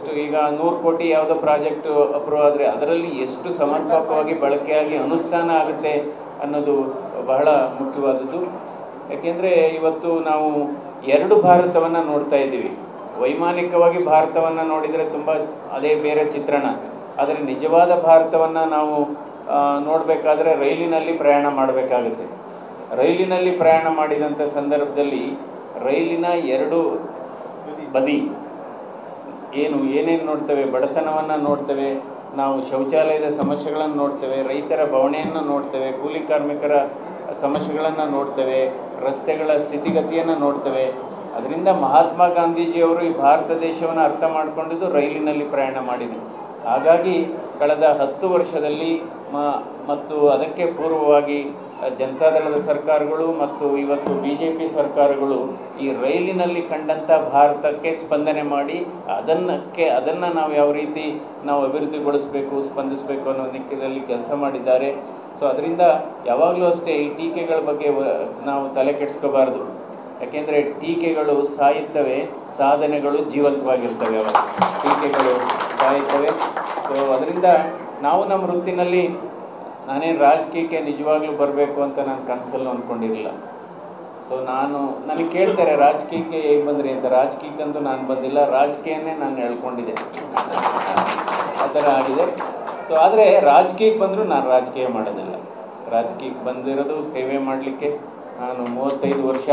ಎಷ್ಟು ಈಗ 100 ಕೋಟಿ ಯಾವುದೋ ಪ್ರಾಜೆಕ್ಟ್ ಅಪ್ರೂವ್ ಆದರೆ ಅದರಲ್ಲಿ ಎಷ್ಟು ಸಮರ್ಪಕವಾಗಿ ಬಳಕೆಯಾಗಿ ಅನುಷ್ಠಾನ ಆಗುತ್ತೆ ಅನ್ನೋದು ಬಹಳ ಮುಖ್ಯವಾದದ್ದು. ಯಾಕೆಂದರೆ ಇವತ್ತು ನಾವು ಎರಡು ಭಾರತವನ್ನು ನೋಡ್ತಾ ಇದ್ದೀವಿ. ವೈಮಾನಿಕವಾಗಿ ಭಾರತವನ್ನು ನೋಡಿದರೆ ತುಂಬ ಅದೇ ಬೇರೆ ಚಿತ್ರಣ. ಆದರೆ ನಿಜವಾದ ಭಾರತವನ್ನು ನಾವು ನೋಡಬೇಕಾದ್ರೆ ರೈಲಿನಲ್ಲಿ ಪ್ರಯಾಣ ಮಾಡಬೇಕಾಗುತ್ತೆ. ರೈಲಿನಲ್ಲಿ ಪ್ರಯಾಣ ಮಾಡಿದಂಥ ಸಂದರ್ಭದಲ್ಲಿ ರೈಲಿನ ಎರಡು ಬದಿ ಏನೇನು ನೋಡ್ತೇವೆ, ಬಡತನವನ್ನು ನೋಡ್ತೇವೆ, ನಾವು ಶೌಚಾಲಯದ ಸಮಸ್ಯೆಗಳನ್ನು ನೋಡ್ತೇವೆ, ರೈತರ ಬವಣೆಯನ್ನು ನೋಡ್ತೇವೆ, ಕೂಲಿ ಕಾರ್ಮಿಕರ ಸಮಸ್ಯೆಗಳನ್ನು ನೋಡ್ತೇವೆ, ರಸ್ತೆಗಳ ಸ್ಥಿತಿಗತಿಯನ್ನು ನೋಡ್ತೇವೆ. ಅದರಿಂದ ಮಹಾತ್ಮ ಗಾಂಧೀಜಿಯವರು ಈ ಭಾರತ ದೇಶವನ್ನು ಅರ್ಥ ಮಾಡಿಕೊಂಡಿದ್ದು ರೈಲಿನಲ್ಲಿ ಪ್ರಯಾಣ ಮಾಡಿದರು. ಹಾಗಾಗಿ ಕಳೆದ 10 ವರ್ಷದಲ್ಲಿ ಮತ್ತು ಅದಕ್ಕೆ ಪೂರ್ವವಾಗಿ ಜನತಾದಳದ ಸರ್ಕಾರಗಳು ಮತ್ತು ಇವತ್ತು BJP ಸರ್ಕಾರಗಳು ಈ ರೈಲಿನಲ್ಲಿ ಕಂಡಂಥ ಭಾರತಕ್ಕೆ ಸ್ಪಂದನೆ ಮಾಡಿ ಅದನ್ನು ನಾವು ಯಾವ ರೀತಿ ನಾವು ಅಭಿವೃದ್ಧಿಗೊಳಿಸಬೇಕು, ಸ್ಪಂದಿಸಬೇಕು ಅನ್ನೋ ನಿಟ್ಟಿನಲ್ಲಿ ಕೆಲಸ ಮಾಡಿದ್ದಾರೆ. ಸೊ ಅದರಿಂದ ಯಾವಾಗಲೂ ಅಷ್ಟೇ ಈ ಟೀಕೆಗಳ ಬಗ್ಗೆ ನಾವು ತಲೆ ಕೆಡಿಸ್ಕೋಬಾರ್ದು. ಯಾಕೆಂದರೆ ಟೀಕೆಗಳು ಸಾಯುತ್ತವೆ, ಸಾಧನೆಗಳು ಜೀವಂತವಾಗಿರ್ತವೆ. ಅವಾಗ ಟೀಕೆಗಳು ಸಾಯುತ್ತವೆ. ಸೊ ಅದರಿಂದ ನಾವು ನಮ್ಮ ವೃತ್ತಿನಲ್ಲಿ ನಾನೇನು ರಾಜಕೀಯಕ್ಕೆ ನಿಜವಾಗ್ಲೂ ಬರಬೇಕು ಅಂತ ನಾನು ಕನಸಲ್ಲೂ ಅಂದ್ಕೊಂಡಿರಲಿಲ್ಲ. ಸೊ ನನಗೆ ಕೇಳ್ತಾರೆ ರಾಜಕೀಯಕ್ಕೆ ಹೇಗೆ ಬಂದ್ರಿ ಅಂತ. ರಾಜಕೀಯಕ್ಕಂತೂ ನಾನು ಬಂದಿಲ್ಲ, ರಾಜಕೀಯನೇ ನಾನು ಹೇಳ್ಕೊಂಡಿದ್ದೆ, ಆ ಥರ ಆಗಿದೆ. ಸೊ ಆದರೆ ರಾಜಕೀಯಕ್ಕೆ ಬಂದರೂ ನಾನು ರಾಜಕೀಯ ಮಾಡೋದಿಲ್ಲ. ರಾಜಕೀಯಕ್ಕೆ ಬಂದಿರೋದು ಸೇವೆ ಮಾಡಲಿಕ್ಕೆ. ನಾನು 35 ವರ್ಷ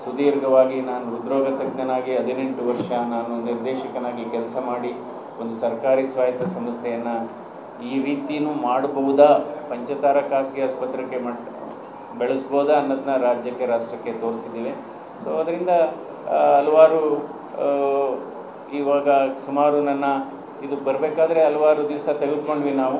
ಸುದೀರ್ಘವಾಗಿ ನಾನು ಹೃದ್ರೋಗ ತಜ್ಞನಾಗಿ 18 ವರ್ಷ ನಾನು ನಿರ್ದೇಶಕನಾಗಿ ಕೆಲಸ ಮಾಡಿ ಒಂದು ಸರ್ಕಾರಿ ಸ್ವಾಯತ್ತ ಸಂಸ್ಥೆಯನ್ನು ಈ ರೀತಿಯೂ ಮಾಡಬಹುದಾ, ಪಂಚತಾರ ಖಾಸಗಿ ಆಸ್ಪತ್ರೆಗೆ ಬೆಳೆಸ್ಬೋದಾ ಅನ್ನೋದನ್ನ ರಾಜ್ಯಕ್ಕೆ ರಾಷ್ಟ್ರಕ್ಕೆ ತೋರಿಸಿದ್ದೀವಿ. ಸೊ ಅದರಿಂದ ಹಲವಾರು ಇವಾಗ ಸುಮಾರು ನನ್ನ ಇದು ಬರಬೇಕಾದ್ರೆ ಹಲವಾರು ದಿವಸ ತೆಗೆದುಕೊಂಡ್ವಿ ನಾವು.